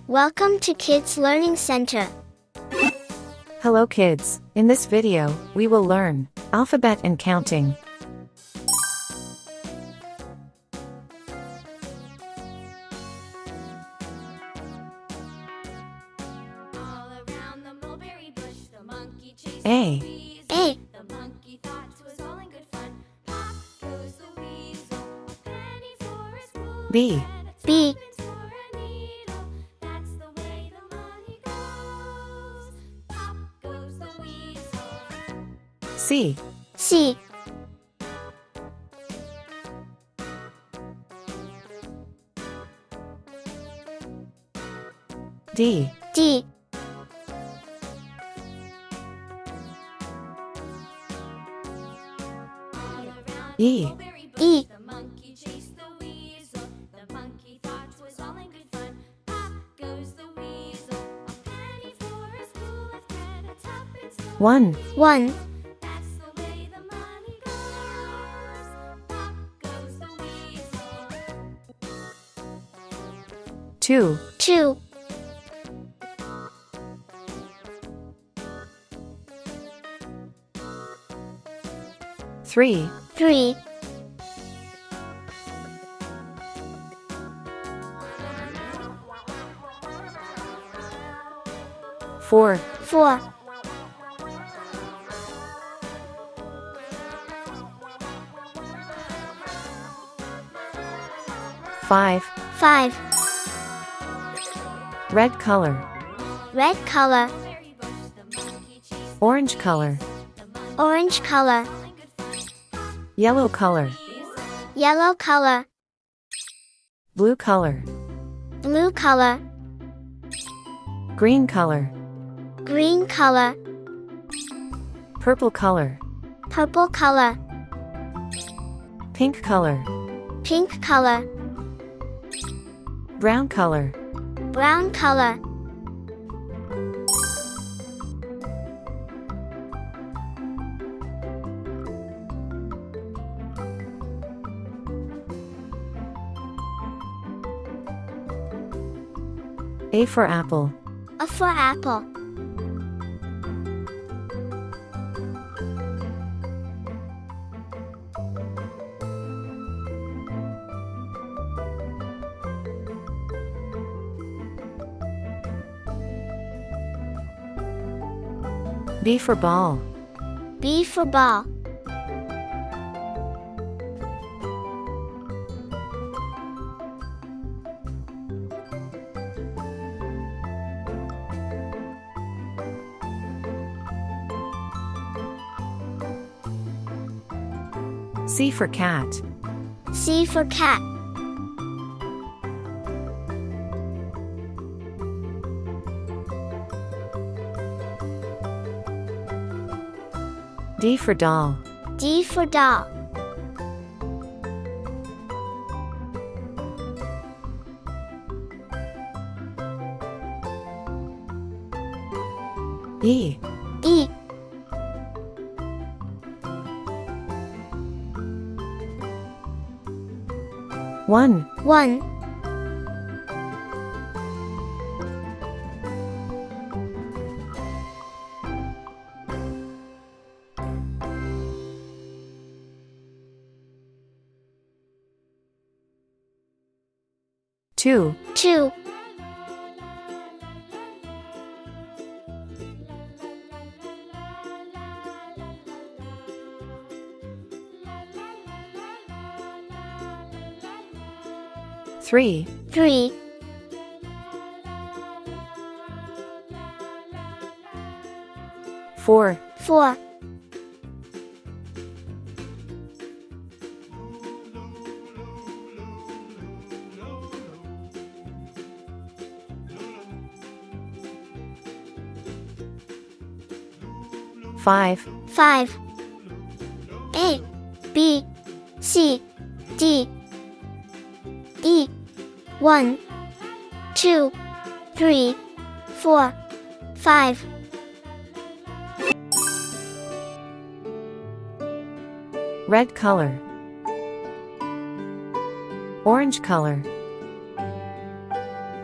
Welcome to Kids Learning Center. Hello kids, in this video, we will learn alphabet and counting. All around the mulberry bush, the monkey chased A. the weasel. A. The monkey thought it was all in good fun. Pop goes the weasel, a penny for a spool. B. B. For a needle, that's the way the money goes. Pop goes the weasel. C. C. D. D. All around E. the mulberry bush, E. the monkey chased the weasel. The monkey thought it was all in good fun. Pop goes the weasel, a penny for a spool of thread, a tuppence for 1. 1. That's the way the money goes. Pop goes the weasel. 2. 2. 3. 3. 4. 4. 5. 5. Red color. Red color. Berry bush, the monkey chased Orange color. the monkey Orange color. all in good fun. Yellow color. Yellow color. Blue color. Blue color. Green color. Green color. Purple color. Purple color. Pink color. Pink color. Brown color. Brown color. A for apple. A for apple. B for ball. B for ball. C for cat. C for cat. D for doll. D for doll. E. E. 1. 1. 2. 2. 3. 3. 4. 4. 5. 5. A. B. C. D. E. 1. 2. 3. 4. 5. Red color. Orange color.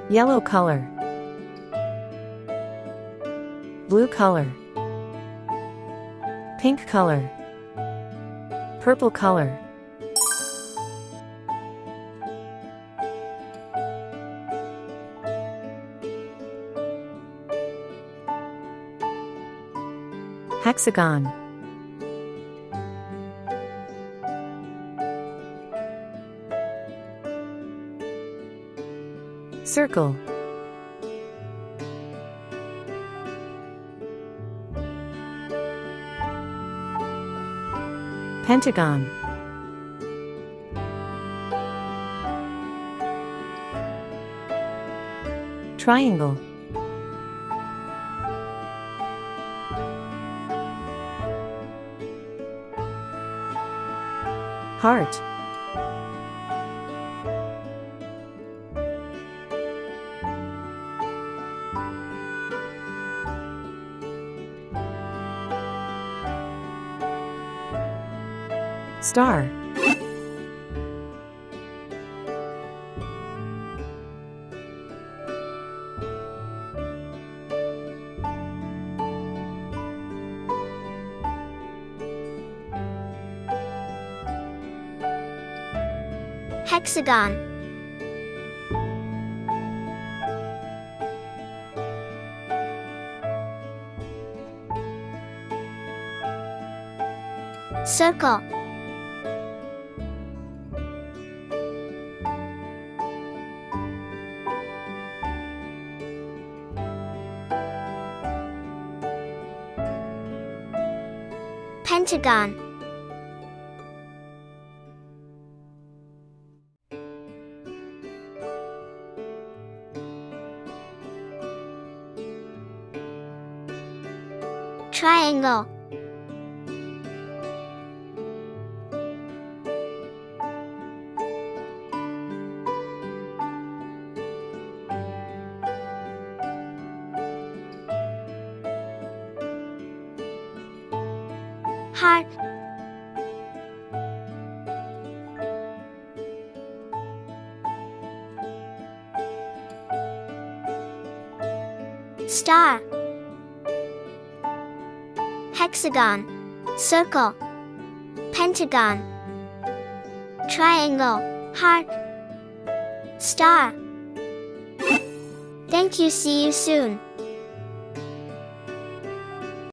Yellow color. blue color, pink color, purple color, hexagon, circle, pentagon, triangle, heart, star, hexagon, circle, pentagon, triangle, heart, star, hexagon, circle, pentagon, triangle, heart, star. Thank you. See you soon.